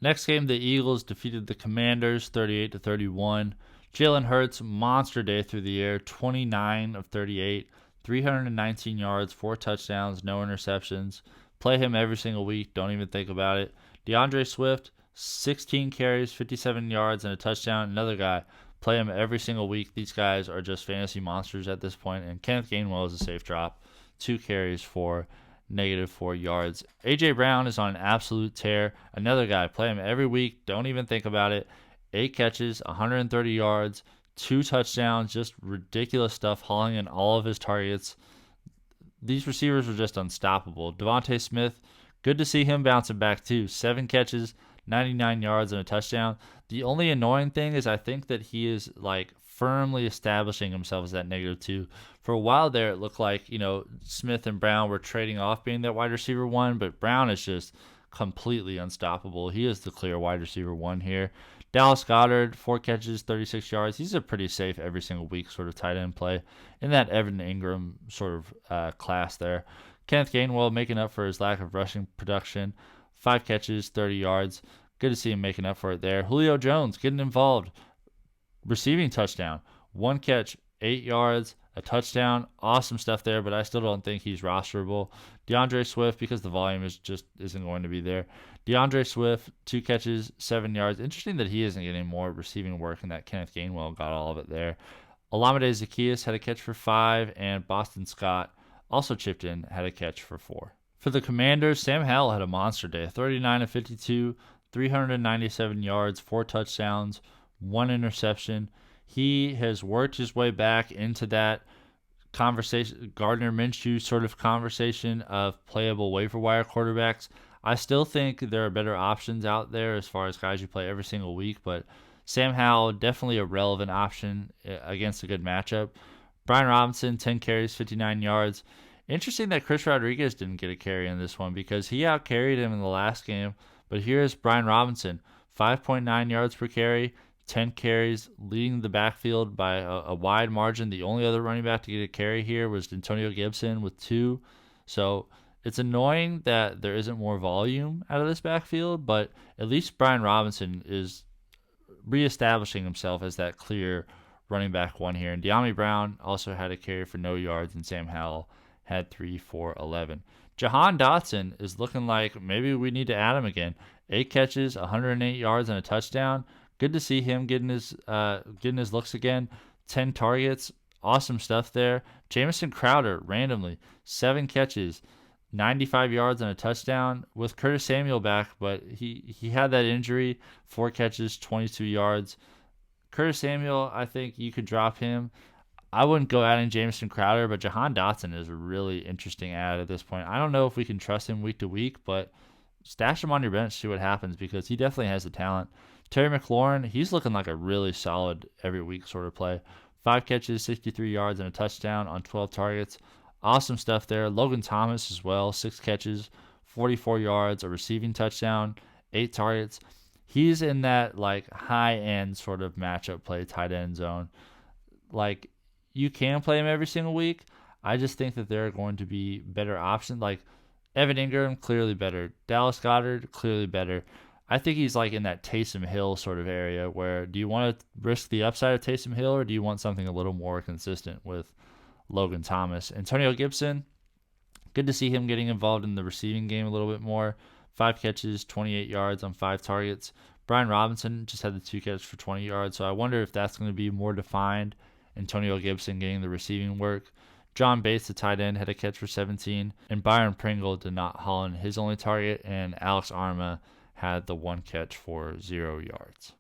Next game, the Eagles defeated the Commanders 38-31. Jalen Hurts, monster day through the air, 29 of 38, 319 yards, 4 touchdowns, no interceptions. Play him every single week. Don't even think about it. DeAndre Swift, 16 carries, 57 yards, and a touchdown. Another guy. Play him every single week. These guys are just fantasy monsters at this point. And Kenneth Gainwell is a safe drop. 2 carries for -4 yards. A.J. Brown is on an absolute tear. Another guy. Play him every week. Don't even think about it. 8 catches, 130 yards, 2 touchdowns. Just ridiculous stuff. Hauling in all of his targets. These receivers are just unstoppable. DeVonta Smith, good to see him bouncing back too. 7 catches, 99 yards, and a touchdown. The only annoying thing is I think that he is like firmly establishing himself as that -2. For a while there, it looked like, Smith and Brown were trading off being that wide receiver 1, but Brown is just completely unstoppable. He is the clear wide receiver 1 here. Dallas Goedert, 4 catches, 36 yards. He's a pretty safe every single week sort of tight end play in that Evan Ingram sort of class there. Kenneth Gainwell making up for his lack of rushing production. 5 catches, 30 yards. Good to see him making up for it there. Julio Jones getting involved. Receiving touchdown. 1 catch, 8 yards, a touchdown. Awesome stuff there, but I still don't think he's rosterable. DeAndre Swift, because the volume isn't going to be there. DeAndre Swift, 2 catches, 7 yards. Interesting that he isn't getting more receiving work and that Kenneth Gainwell got all of it there. Olamide Zaccheaus had a catch for 5, and Boston Scott also chipped in, had a catch for 4. For the Commanders, Sam Howell had a monster day. 39 of 52, 397 yards, 4 touchdowns, 1 interception. He has worked his way back into that conversation, Gardner Minshew sort of conversation of playable waiver wire quarterbacks. I still think there are better options out there as far as guys you play every single week, but Sam Howell, definitely a relevant option against a good matchup. Brian Robinson, 10 carries, 59 yards. Interesting that Chris Rodriguez didn't get a carry in this one because he outcarried him in the last game, but here's Brian Robinson, 5.9 yards per carry, 10 carries, leading the backfield by a wide margin. The only other running back to get a carry here was Antonio Gibson with 2. So it's annoying that there isn't more volume out of this backfield, but at least Brian Robinson is reestablishing himself as that clear running back 1 here. And De'Ami Brown also had a carry for no yards, and Sam Howell had 3 for 11. Jahan Dotson is looking like maybe we need to add him again. 8 catches, 108 yards, and a touchdown. Good to see him getting his looks again. 10 targets. Awesome stuff there. Jamison Crowder, randomly, 7 catches, 95 yards and a touchdown with Curtis Samuel back, but he had that injury. 4 catches, 22 yards. Curtis Samuel, I think you could drop him. I wouldn't go adding Jamison Crowder, but Jahan Dotson is a really interesting add at this point. I don't know if we can trust him week to week, but stash him on your bench, see what happens, because he definitely has the talent. Terry McLaurin, he's looking like a really solid every week sort of play. 5 catches, 63 yards, and a touchdown on 12 targets. Awesome stuff there. Logan Thomas as well, 6 catches, 44 yards, a receiving touchdown, 8 targets. He's in that like high-end sort of matchup play tight end zone. Like, you can play him every single week. I just think that there are going to be better options. Like Evan Ingram, clearly better. Dallas Goedert, clearly better. I think he's like in that Taysom Hill sort of area where do you want to risk the upside of Taysom Hill or do you want something a little more consistent with Logan Thomas? Antonio Gibson, good to see him getting involved in the receiving game a little bit more. 5 catches, 28 yards on 5 targets. Brian Robinson just had the 2 catches for 20 yards, so I wonder if that's going to be more defined. Antonio Gibson getting the receiving work. John Bates, the tight end, had a catch for 17, and Byron Pringle did not haul in his only target, and Alex Arma had the 1 catch for 0 yards.